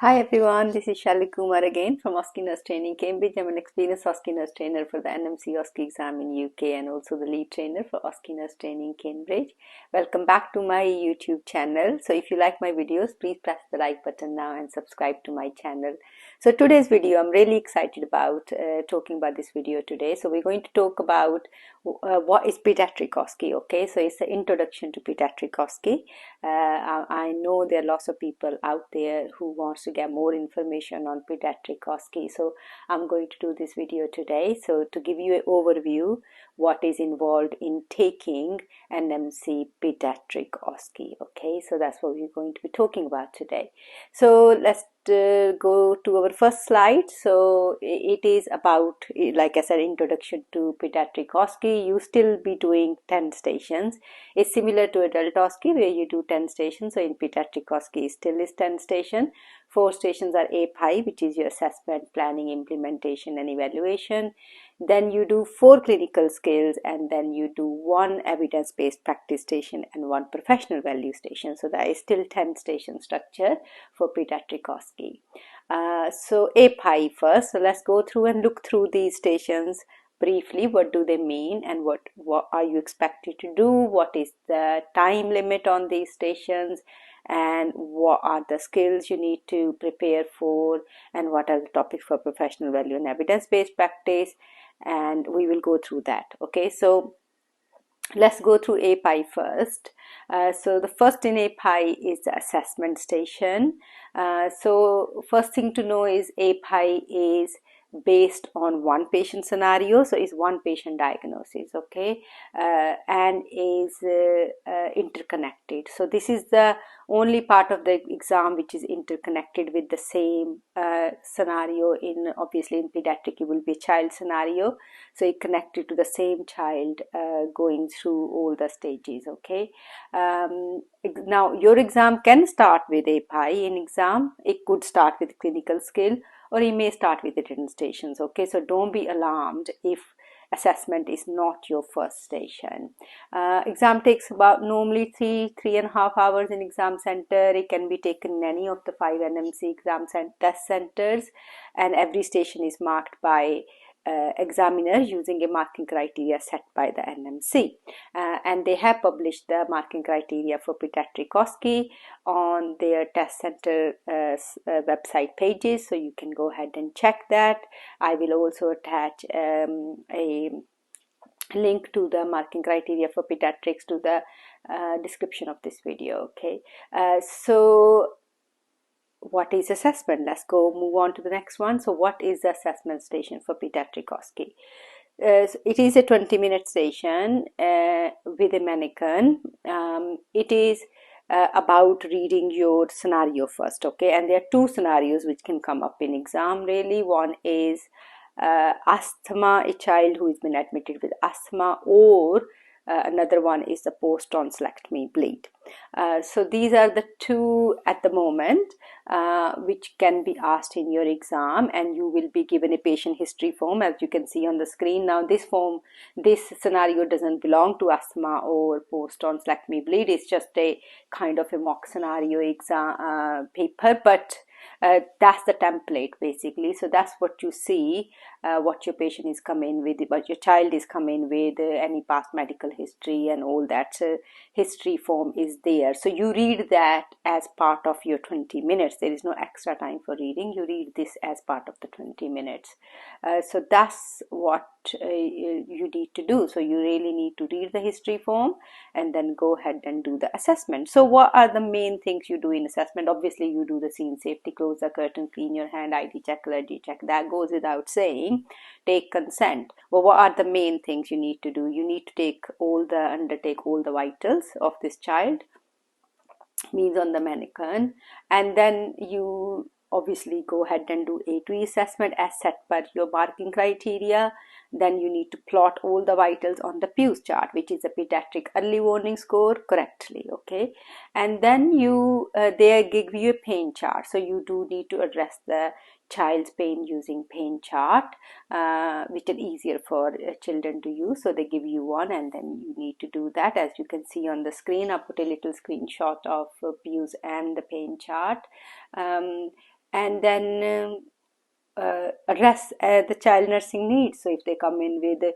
Hi everyone, this is Shalli Kumar again from OSCE Nurse Training Cambridge. I'm an experienced OSCE Nurse trainer for the NMC OSCE exam in UK and also the lead trainer for OSCE Nurse Training Cambridge. Welcome back to my YouTube channel. So if you like my videos, please press the like button now and subscribe to my channel. So today's video, I'm really excited about talking about this video today. So we're going to talk about what is Pediatric OSCE, okay? So it's the introduction to Pediatric OSCE. I know there are lots of people out there who wants to get more information on Pediatric OSCE. So I'm going to do this video today. So to give you an overview, what is involved in taking NMC Paediatric OSCE, okay? So that's what we're going to be talking about today. So let's go to our first slide. So it is about, like I said, introduction to Pediatric OSCE. You still be doing 10 stations. It's similar to adult OSCE where you do 10 stations. So in Pediatric OSCE still is 10 station. 4 stations are API, which is your assessment, planning, implementation and evaluation. Then you do 4 clinical skills, and then you do 1 evidence-based practice station and 1 professional value station. So that is still 10 station structure for Pediatric OSCE. So API first. So let's go through and look through these stations briefly. What do they mean and what are you expected to do? What is the time limit on these stations? And what are the skills you need to prepare for, and what are the topics for professional value and evidence-based practice, and we will go through that. Okay, so let's go through API first. So the first in API is the assessment station. So first thing to know is API is based on 1 patient scenario, so it's 1 patient diagnosis, okay, and is interconnected. So this is the only part of the exam which is interconnected with the same scenario. In obviously in pediatric it will be a child scenario, so it connected to the same child going through all the stages, okay. Now your exam can start with API. In exam it could start with clinical skill, or you may start with the written stations, okay. So don't be alarmed if assessment is not your first station. Exam takes about normally 3.5 hours in exam center. It can be taken in any of the 5 NMC exam test centers, and every station is marked by examiner using a marking criteria set by the NMC, and they have published the marking criteria for Pediatric OSCE on their test center website pages, so you can go ahead and check that. I will also attach a link to the marking criteria for pediatrics to the description of this video, okay. So what is assessment? Let's move on to the next one. So what is the assessment station for Pediatric OSCE? It is a 20-minute station with a mannequin. It is about reading your scenario first, okay, and there are 2 scenarios which can come up in exam really. One is asthma, a child who has been admitted with asthma, or another one is the post-tonsillectomy bleed. So these are the 2 at the moment which can be asked in your exam, and you will be given a patient history form as you can see on the screen. Now this scenario doesn't belong to asthma or post-tonsillectomy bleed. It's just a kind of a mock scenario exam paper, but that's the template basically. So that's what you see, what your patient is coming with, what your child is coming with, any past medical history and all that. So history form is there, so you read that as part of your 20 minutes. There is no extra time for reading. You read this as part of the 20 minutes. So that's what you need to do. So you really need to read the history form and then go ahead and do the assessment. So what are the main things you do in assessment? Obviously you do the scene safety, close the curtain, clean your hand, ID check, allergy check. That goes without saying. Take consent. Well, what are the main things you need to do? You need to undertake all the vitals of this child, means on the mannequin, and then you obviously go ahead and do A2E assessment as set by your marking criteria. Then you need to plot all the vitals on the Pews chart, which is a pediatric early warning score, correctly, okay. And then you they give you a pain chart, so you do need to address the child's pain using pain chart, which is easier for children to use. So they give you one, and then you need to do that. As you can see on the screen, I put a little screenshot of Pews and the pain chart. and then address the child nursing needs. So if they come in with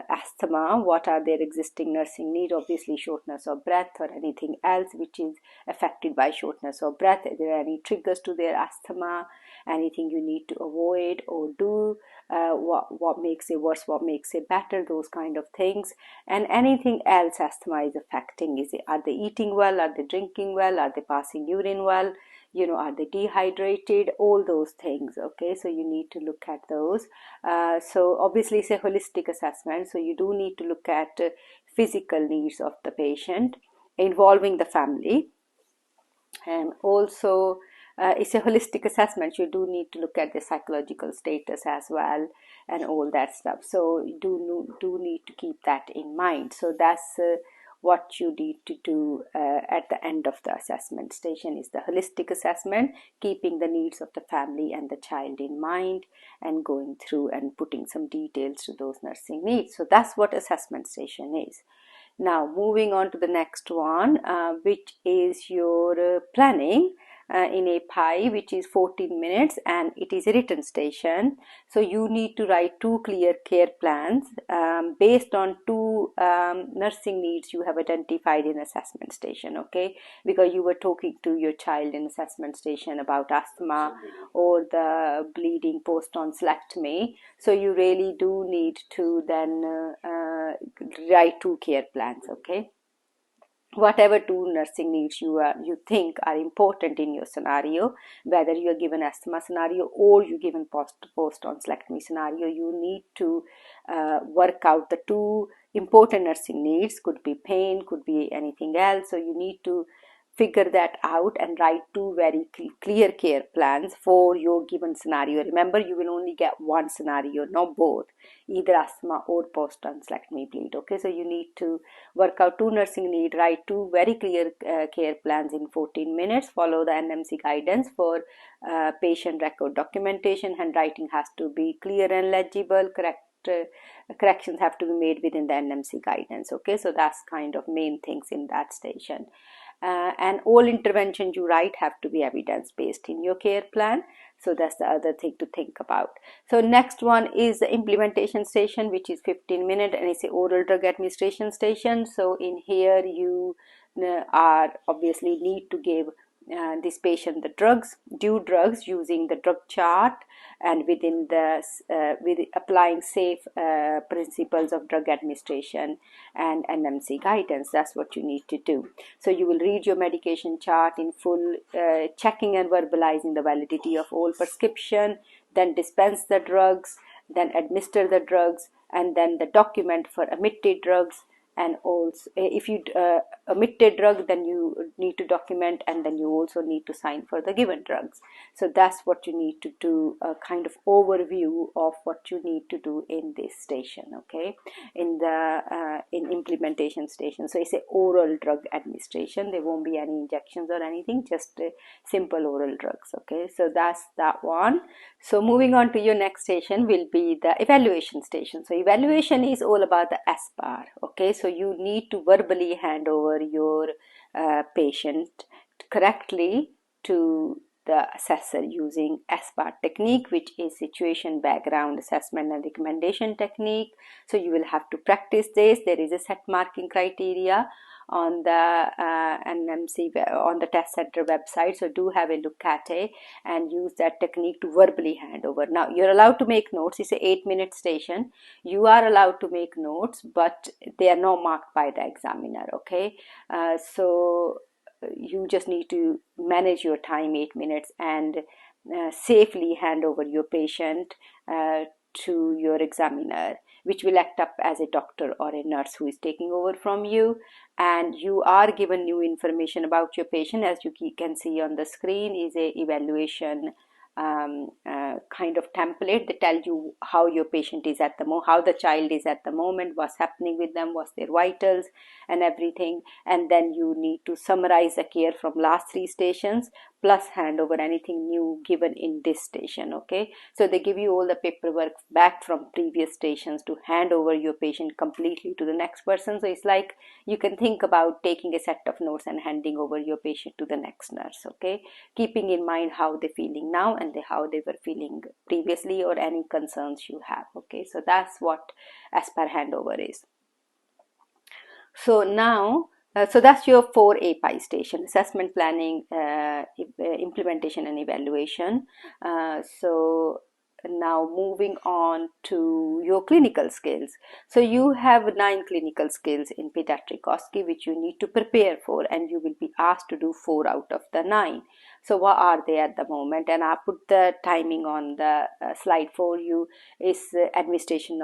asthma, what are their existing nursing needs? Obviously shortness of breath or anything else which is affected by shortness of breath. Are there any triggers to their asthma? Anything you need to avoid or do? What makes it worse, what makes it better, those kind of things. And anything else asthma is affecting. Are they eating well? Are they drinking well? Are they passing urine well? Are they dehydrated? All those things. Okay, so you need to look at those. So obviously it's a holistic assessment, so you do need to look at physical needs of the patient involving the family, and also it's a holistic assessment. You do need to look at the psychological status as well and all that stuff, so you do need to keep that in mind. So that's what you need to do at the end of the assessment station is the holistic assessment, keeping the needs of the family and the child in mind and going through and putting some details to those nursing needs. So that's what assessment station is. Now moving on to the next one, which is your planning in a PI, which is 14 minutes, and it is a written station. So you need to write 2 clear care plans based on 2 nursing needs you have identified in assessment station. Okay, because you were talking to your child in assessment station about asthma or the bleeding post tonsillectomy. So you really do need to then write 2 care plans. Okay, whatever 2 nursing needs you think are important in your scenario, whether you are given asthma scenario or you given post tonsillectomy scenario, you need to work out the 2 important nursing needs. Could be pain, could be anything else. So you need to figure that out and write 2 very clear care plans for your given scenario. Remember, you will only get one scenario, not both, either asthma or post tonsillectomy bleed. Okay, so you need to work out 2 nursing need, write 2 very clear care plans in 14 minutes, follow the NMC guidance for patient record documentation. Handwriting has to be clear and legible. Corrections have to be made within the NMC guidance. Okay, so that's kind of main things in that station. And all interventions you write have to be evidence-based in your care plan. So that's the other thing to think about. So next one is the implementation station, which is 15 minutes, and it's an oral drug administration station. So in here you are obviously need to give this patient the due drugs using the drug chart and within the with applying safe principles of drug administration and NMC guidance. That's what you need to do. So you will read your medication chart in full, checking and verbalizing the validity of all prescription, then dispense the drugs, then administer the drugs, and then the document for omitted drugs. And also if you omitted drug, then you need to document, and then you also need to sign for the given drugs. So that's what you need to do, a kind of overview of what you need to do in this station. Okay, in the in implementation station. So it's a oral drug administration. There won't be any injections or anything, just simple oral drugs. Okay, so that's that one. So moving on to your next station will be the evaluation station. So evaluation is all about the SBAR. Okay, so you need to verbally hand over your patient correctly to the assessor using SBAR technique, which is situation background assessment and recommendation technique. So you will have to practice this. There is a set marking criteria on the NMC on the test center website, so do have a look at it and use that technique to verbally hand over. Now you're allowed to make notes. It's a 8-minute station. You are allowed to make notes, but they are not marked by the examiner. Okay, so you just need to manage your time, 8 minutes, and safely hand over your patient to your examiner, which will act up as a doctor or a nurse who is taking over from you. And you are given new information about your patient. As you can see on the screen is a evaluation kind of template that tell you how your patient is at the moment, how the child is at the moment, what's happening with them, what's their vitals and everything. And then you need to summarize the care from last 3 stations, plus handover anything new given in this station. Okay, so they give you all the paperwork back from previous stations to hand over your patient completely to the next person. So it's like you can think about taking a set of notes and handing over your patient to the next nurse. Okay, keeping in mind how they're feeling now and how they were feeling previously, or any concerns you have. Okay, so that's what as per handover is. So now, so that's your 4 API station: assessment, planning, implementation and evaluation. So now moving on to your clinical skills. So you have 9 clinical skills in pediatric OSCE which you need to prepare for, and you will be asked to do 4 out of the 9. So what are they at the moment? And I put the timing on the slide for you. Is administration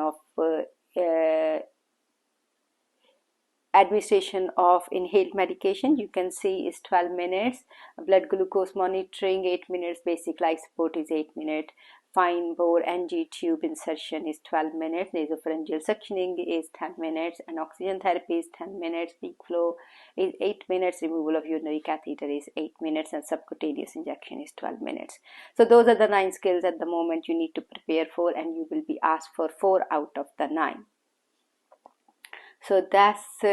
of inhaled medication, you can see, is 12 minutes. Blood glucose monitoring 8 minutes. Basic life support is 8 minutes. Fine bore NG tube insertion is 12 minutes. Nasopharyngeal suctioning is 10 minutes, and oxygen therapy is 10 minutes. Peak flow is 8 minutes. Removal of urinary catheter is 8 minutes, and subcutaneous injection is 12 minutes. So those are the 9 skills at the moment you need to prepare for, and you will be asked for 4 out of the 9. So that's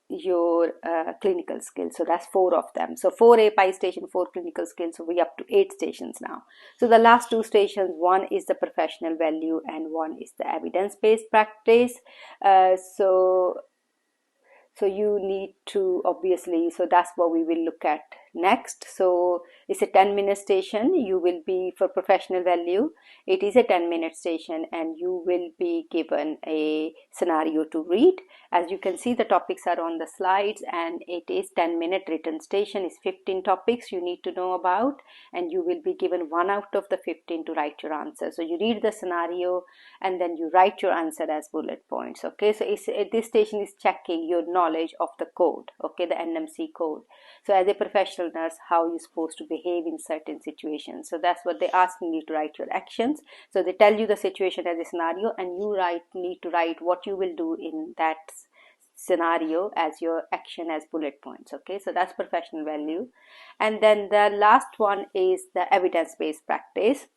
your clinical skills. So that's 4 of them. So 4 API station, 4 clinical skills. So we're up to 8 stations now. So the last 2 stations, one is the professional value and one is the evidence-based practice. So you need to obviously, so that's what we will look at next. So it's a 10-minute station. You will be, for professional value, it is a 10-minute station, and you will be given a scenario to read. As you can see, the topics are on the slides, and it is 10-minute written station. It's 15 topics you need to know about, and you will be given 1 out of the 15 to write your answer. So you read the scenario and then you write your answer as bullet points. Okay, so this station is checking your knowledge of the code, okay, the NMC code. So as a professional nurse, how you're supposed to behave in certain situations. So that's what they're asking you to write your actions. So they tell you the situation as a scenario, and you need to write what you will do in that scenario as your action as bullet points. Okay, so that's professional value. And then the last one is the evidence-based practice.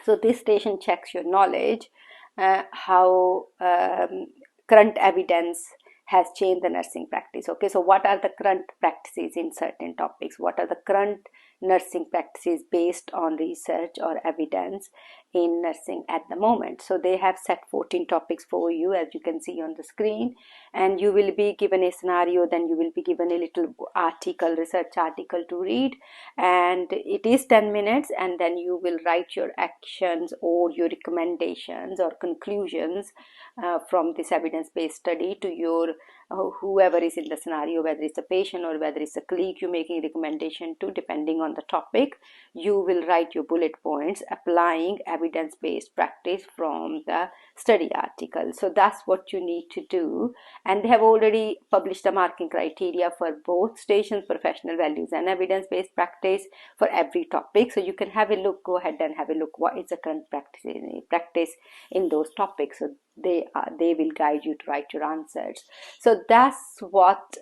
So this station checks your knowledge, how current evidence has changed the nursing practice. Okay, so what are the current practices in certain topics? What are the current nursing practices based on research or evidence in nursing at the moment? So they have set 14 topics for you, as you can see on the screen, and you will be given a scenario, then you will be given a little article, research article to read, and it is 10 minutes, and then you will write your actions or your recommendations or conclusions from this evidence-based study to your whoever is in the scenario, whether it's a patient or whether it's a colleague you're making a recommendation to, depending on the topic. You will write your bullet points applying evidence-based practice from the study article. So that's what you need to do, and they have already published the marking criteria for both stations, professional values and evidence-based practice, for every topic. So you can have a look, go ahead and have a look what is the current practice in those topics. So they will guide you to write your answers. So that's what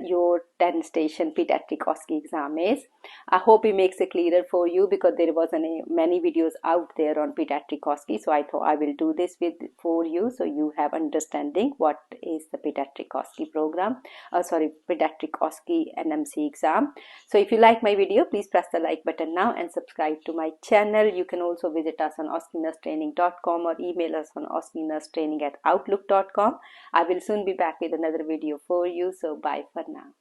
your 10 station pediatric OSCE exam is. I hope it makes it clearer for you, because there wasn't many videos out there on pediatric OSCE, so I thought I will do this for you, so you have understanding what is the pediatric OSCE program, pediatric OSCE NMC exam. So if you like my video, please press the like button now and subscribe to my channel. You can also visit us on oscenursetraining.com or email us on oscenursetraining@outlook.com. I will soon be back with another video for you, so bye for now.